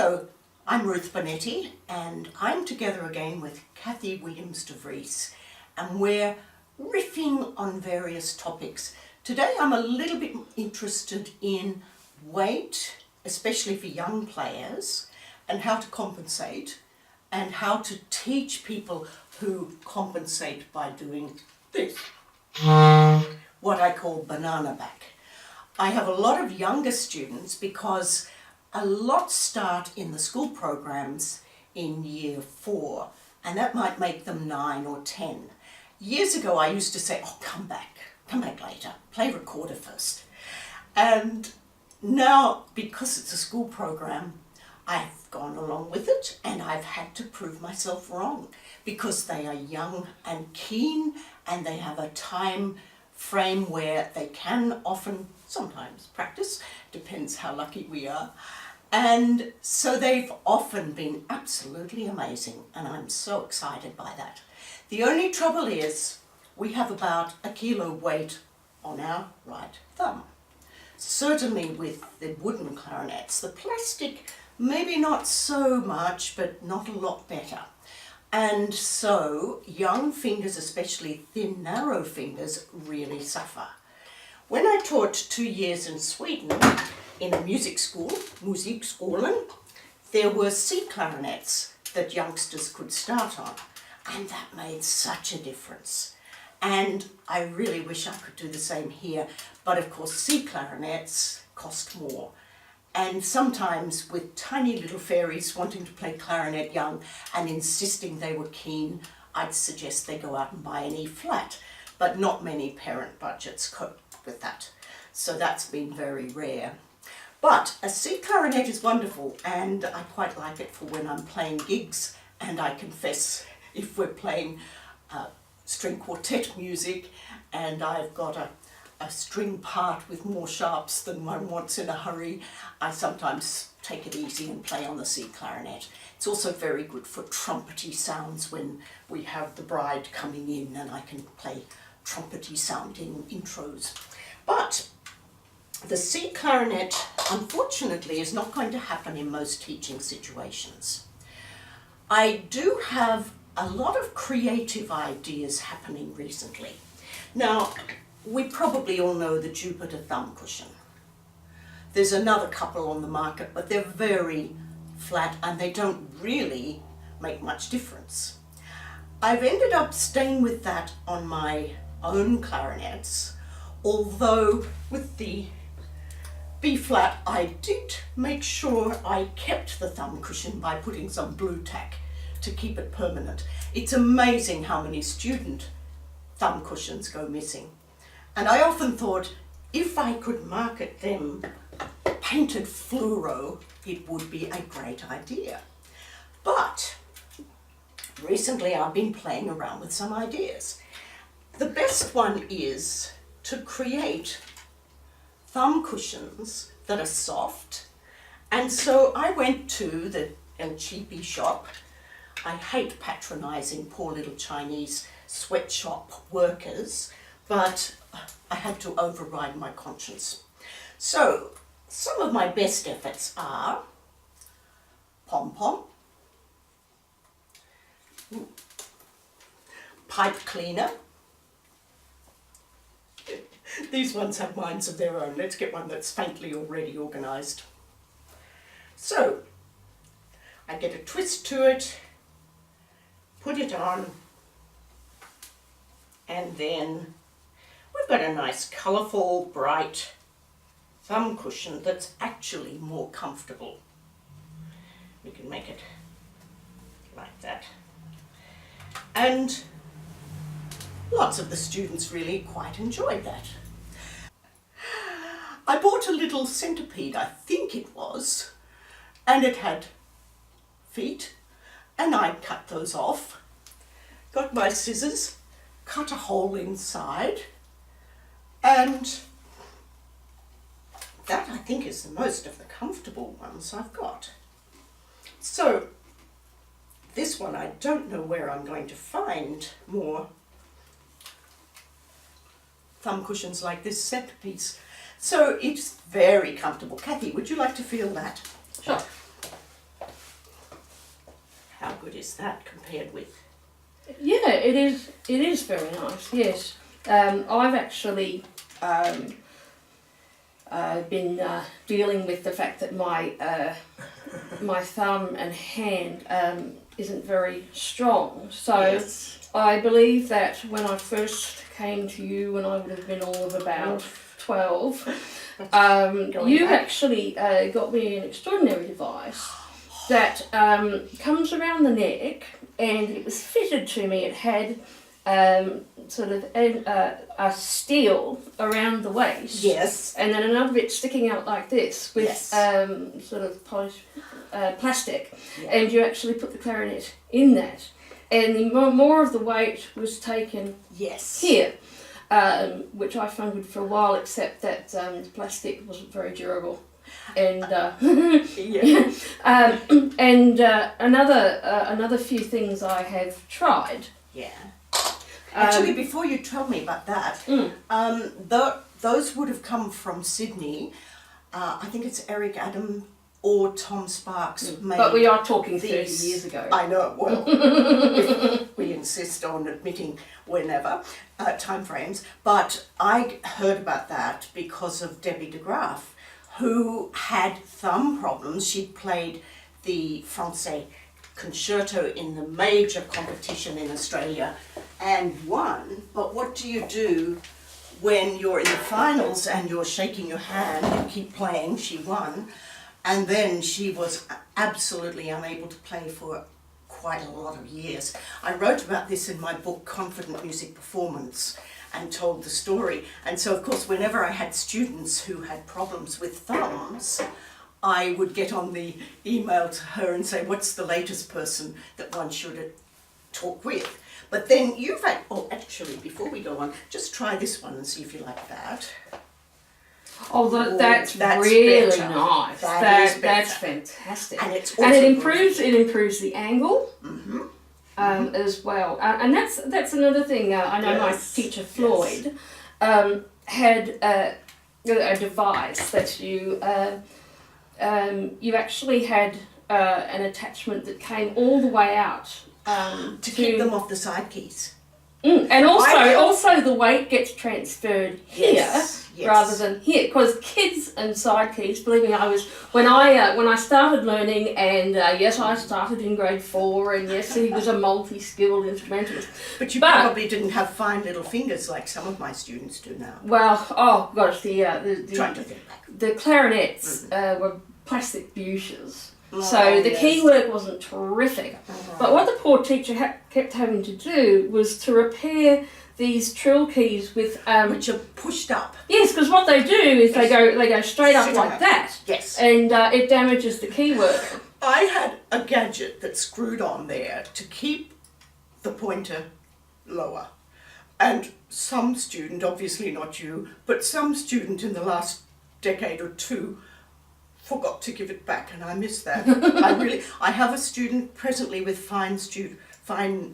Hello, I'm Ruth Bonetti and I'm together again with Kathy Williams-Devries and we're riffing on various topics. Today I'm a little bit interested in weight, especially for young players, and how to compensate and how to teach people who compensate by doing this, what I call banana back. I have a lot of younger students because a lot start in the school programs in year 4, and that might make them 9 or 10. Years ago I used to say, oh, come back later, play recorder first. And now, because it's a school program, I've gone along with it and I've had to prove myself wrong because they are young and keen and they have a time frame where they can often, sometimes practice, depends how lucky we are. And so they've often been absolutely amazing and I'm so excited by that. The only trouble is we have about a kilo weight on our right thumb. Certainly with the wooden clarinets. The plastic, maybe not so much, but not a lot better. And so young fingers, especially thin, narrow fingers, really suffer. When I taught 2 years in Sweden, in a music school, musikskolan, there were C clarinets that youngsters could start on, and that made such a difference. And I really wish I could do the same here, but of course C clarinets cost more. And sometimes with tiny little fairies wanting to play clarinet young and insisting they were keen, I'd suggest they go out and buy an E flat, but not many parent budgets cope with that. So that's been very rare. But a C clarinet is wonderful and I quite like it for when I'm playing gigs, and I confess if we're playing string quartet music and I've got a string part with more sharps than one wants in a hurry, I sometimes take it easy and play on the C clarinet. It's also very good for trumpety sounds when we have the bride coming in and I can play trumpety sounding intros. But the C clarinet, unfortunately, is not going to happen in most teaching situations. I do have a lot of creative ideas happening recently. Now, we probably all know the Jupiter thumb cushion. There's another couple on the market, but they're very flat and they don't really make much difference. I've ended up staying with that on my own clarinets, although with the B flat I did make sure I kept the thumb cushion by putting some blue tack to keep it permanent. It's amazing how many student thumb cushions go missing. And I often thought if I could market them painted fluoro, it would be a great idea. But recently I've been playing around with some ideas. The best one is to create thumb cushions that are soft. And so I went to the El Cheapy shop. I hate patronizing poor little Chinese sweatshop workers, but I had to override my conscience. So some of my best efforts are pom-pom, pipe cleaner. These ones have minds of their own. Let's get one that's faintly already organised. So I get a twist to it, put it on, and then we've got a nice colourful, bright thumb cushion that's actually more comfortable. We can make it like that. And lots of the students really quite enjoyed that. I bought a little centipede, I think it was, and it had feet, and I cut those off, got my scissors, cut a hole inside, and that I think is the most of the comfortable ones I've got. So this one I don't know where I'm going to find more thumb cushions like this centerpiece. So it's very comfortable. Kathy, would you like to feel that? Sure. is that compared with? Yeah, it is. It is very nice. Yes, I've actually been dealing with the fact that my thumb and hand isn't very strong. So Yes. I believe that when I first came to you, when I would have been all of about 12, you've actually got me an extraordinary device that comes around the neck, and it was fitted to me. It had sort of a steel around the waist, Yes. and then another bit sticking out like this with Yes. sort of polished plastic, Yeah. and you actually put the clarinet in that, and the more of the weight was taken Yes. here, which I found good for a while, except that the plastic wasn't very durable. And Yeah. and another few things I have tried. Yeah. Actually, before you tell me about that, those would have come from Sydney. I think it's Eric Adam or Tom Sparks made. But we are talking 30 these. years ago. I know. Well, if we insist on admitting whenever time frames. But I heard about that because of Debbie de Graaf, who had thumb problems. She played the Francais concerto in the major competition in Australia and won. But what do you do when you're in the finals and you're shaking your hand? You keep playing. She won, and then she was absolutely unable to play for quite a lot of years. I wrote about this in my book Confident Music Performance and told the story. And so of course whenever I had students who had problems with thumbs, I would get on the email to her and say, what's the latest person that one should talk with? But then you've had, oh actually before we go on, just try this one and see if you like that. Oh, that's really better. nice. That is That's better. fantastic. And it's and also it improves the angle as well. And that's another thing. I know my Yes. teacher Floyd had a device that you actually had an attachment that came all the way out to keep them off the side keys. And also the weight gets transferred here Yes, yes. rather than here, because kids and side keys. Believe me, I was when I started learning, and yes, I started in grade 4, and yes, he was a multi-skilled instrumentalist. But you probably didn't have fine little fingers like some of my students do now. Well, oh gosh, Trying to think back. the clarinets were plastic fuchsias. Oh, So the yes. key work wasn't terrific. But what the poor teacher kept having to do was to repair these trill keys with Which are pushed up. yes, because what they do is they go straight up Straight like up. that. Yes. And it damages the key work. I had a gadget that screwed on there to keep the pointer lower. And some student, obviously not you, but some student in the last decade or two forgot to give it back, and I miss that. I have a student presently with fine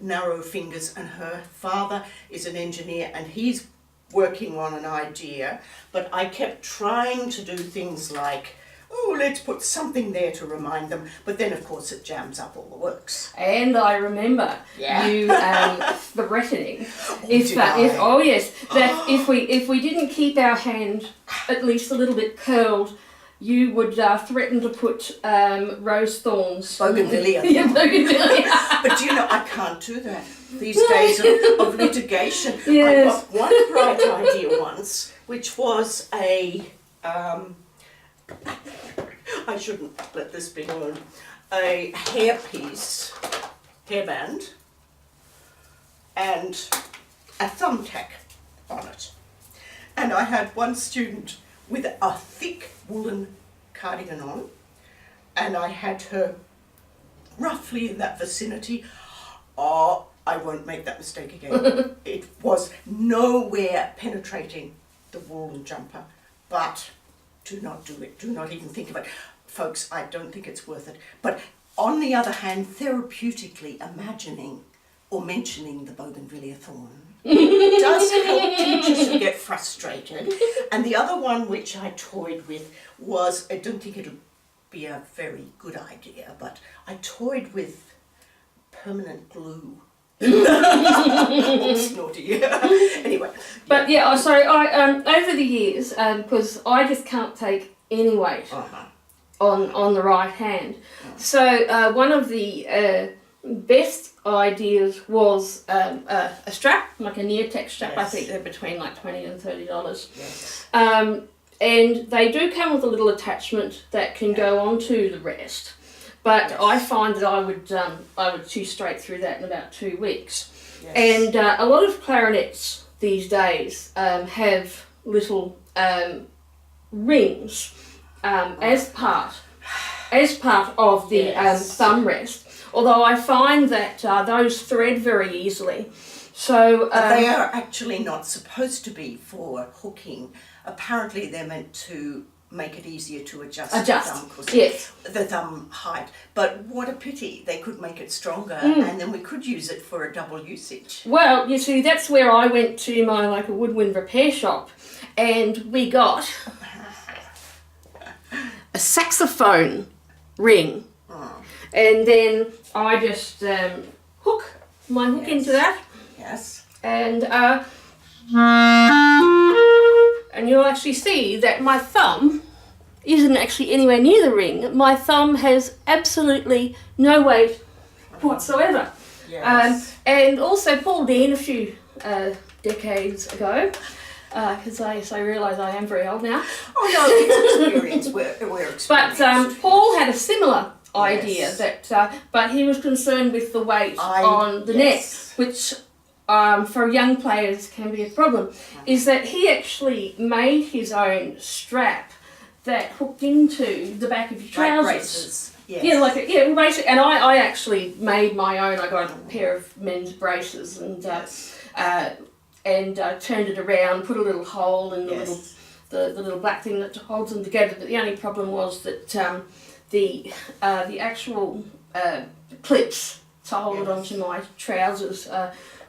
narrow fingers, and her father is an engineer and he's working on an idea, but I kept trying to do things like, oh, let's put something there to remind them, but then of course it jams up all the works. And I remember you threatening if we didn't keep our hand at least a little bit curled, you would threaten to put rose thorns. Bougainvillea. Yeah, bougainvillea. But you know, I can't do that these days of litigation. Yes. I got one bright idea once, which was I shouldn't let this be known, a hairband, and a thumbtack on it. And I had one student with a thick woolen cardigan on, and I had her roughly in that vicinity. Oh, I won't make that mistake again. It was nowhere penetrating the woolen jumper, but do not do it. Do not even think of it. Folks, I don't think it's worth it. But on the other hand, therapeutically imagining or mentioning the bougainvillea thorn does help teachers who get frustrated. And the other one which I toyed with was, I don't think it'll be a very good idea, but I toyed with permanent glue. All snotty. Anyway. But yeah, sorry, I over the years, because I just can't take any weight on the right hand. So one of the best ideas was a strap, like a Neotech strap. Yes. I think they're between like $20 and $30. Yes. And they do come with a little attachment that can go onto the rest. But Yes. I find that I would chew straight through that in about 2 weeks. Yes. And a lot of clarinets these days have little rings as part of the Yes. thumb rest. Although I find that those thread very easily. So But they are actually not supposed to be for hooking. Apparently they're meant to make it easier to adjust. The thumb, yes. the thumb height. But what a pity, they could make it stronger and then we could use it for a double usage. Well, you see, that's where I went to my local woodwind repair shop, and we got a saxophone ring. And then I just hook my hook into that, Yes. and you'll actually see that my thumb isn't actually anywhere near the ring. My thumb has absolutely no weight whatsoever. Yes. And also Paul Dean a few decades ago, because I realise I am very old now. Oh no, it's experience. We're experienced. But Paul had a similar idea Yes. that, but he was concerned with the weight on the yes. neck, which for young players can be a problem. Is that he actually made his own strap that hooked into the back of your trousers. Like braces. Yes. Yeah, basically. And I actually made my own. I got a pair of men's braces and Yes. Turned it around, put a little hole in the Yes. the little black thing that holds them together. But the only problem was that the actual clips to hold it onto my trousers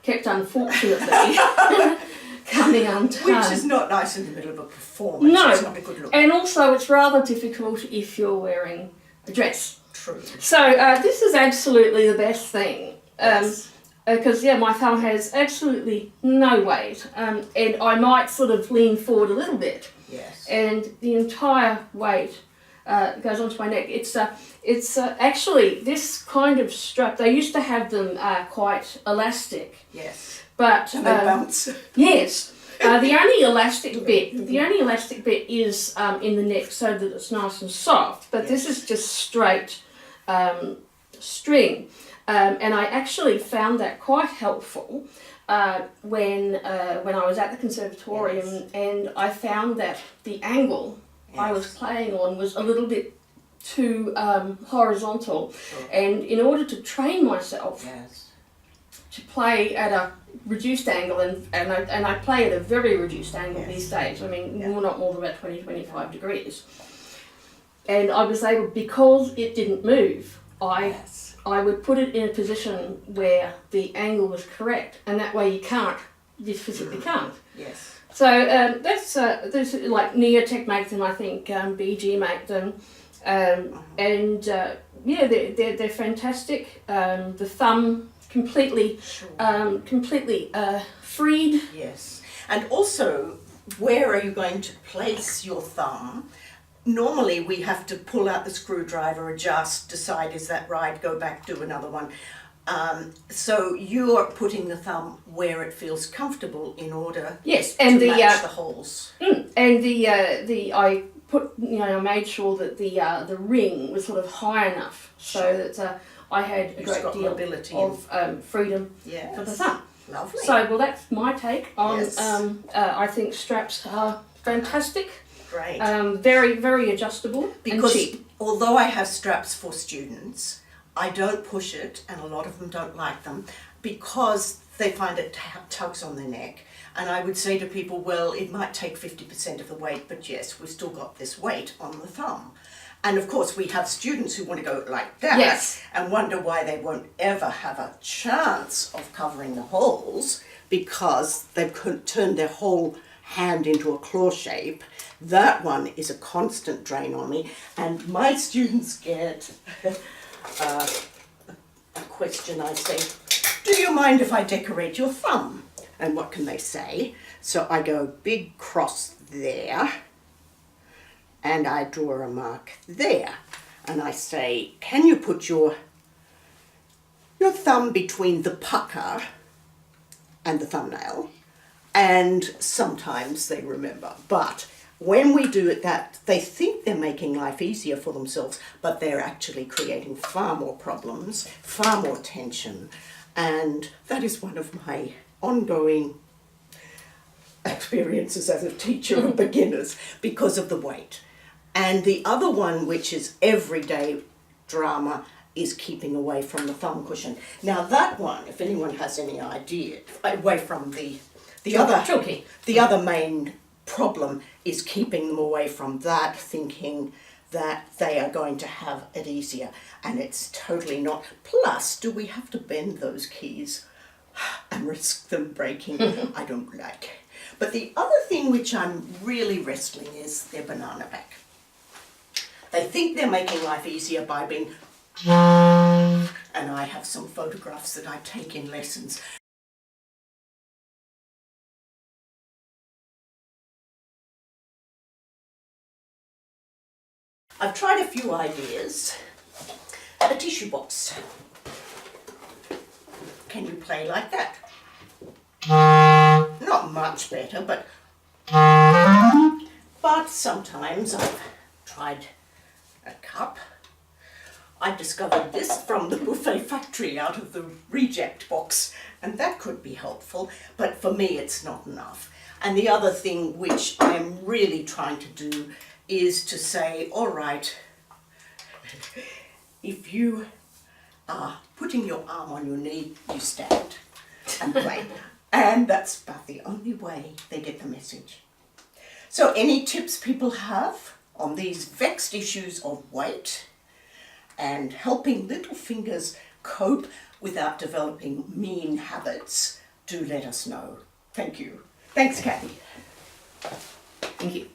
kept unfortunately coming undone. Which is not nice in the middle of a performance. No. It's not a good look. And also it's rather difficult if you're wearing a dress. True. So this is absolutely the best thing. Yes. Because my thumb has absolutely no weight, and I might sort of lean forward a little bit, Yes. and the entire weight goes onto my neck. It's actually this kind of strap. They used to have them quite elastic, Yes. but And they bounce. yes, the only elastic bit is in the neck, so that it's nice and soft. But this is just straight string. And I actually found that quite helpful when I was at the conservatorium, and I found that the angle I was playing on was a little bit too horizontal. Sure. And in order to train myself Yes. to play at a reduced angle, and I play at a very reduced angle these days, I mean, not more than about 20-25 degrees. And I was able, because it didn't move, I would put it in a position where the angle was correct, and that way you physically can't. Yes. So that's like Neotech make them, I think, BG make them, and they're fantastic. The thumb completely freed. Yes. And also, where are you going to place your thumb? Normally we have to pull out the screwdriver, adjust, decide is that right, go back, do another one. So you're putting the thumb where it feels comfortable in order And to match the holes. And I put, I made sure that the ring was sort of high enough so that I had a great deal mobility of freedom for the thumb. Lovely. So, that's my take on. Yes. I think straps are fantastic. Great. Very, very adjustable Because and cheap. although I have straps for students, I don't push it, and a lot of them don't like them because they find it tugs on their neck. And I would say to people, well, it might take 50% of the weight, but yes, we've still got this weight on the thumb. And of course, we have students who want to go like that and wonder why they won't ever have a chance of covering the holes because they've turned their whole hand into a claw shape. That one is a constant drain on me, and my students get a question, I say, do you mind if I decorate your thumb? And what can they say? So I go big cross there, and I draw a mark there. And I say, can you put your thumb between the pucker and the thumbnail? And sometimes they remember. But when we do it that, they think they're making life easier for themselves, but they're actually creating far more problems, far more tension. And that is one of my ongoing experiences as a teacher of beginners because of the weight. And the other one, which is everyday drama, is keeping away from the thumb cushion. Now that one, if anyone has any idea, away from the other main problem is keeping them away from that, thinking that they are going to have it easier, and it's totally not. Plus, do we have to bend those keys and risk them breaking? I don't like. But the other thing which I'm really wrestling is their banana back. They think they're making life easier by being, and I have some photographs that I take in lessons. I've tried a few ideas. A tissue box. Can you play like that? Not much better, but sometimes I've tried a cup. I discovered this from the buffet factory out of the reject box, and that could be helpful, but for me it's not enough. And the other thing which I'm really trying to do is to say, all right, if you are putting your arm on your knee, you stand and play. And that's about the only way they get the message. So any tips people have on these vexed issues of weight and helping little fingers cope without developing mean habits, do let us know. Thank you. Thanks, Kathy. Thank you.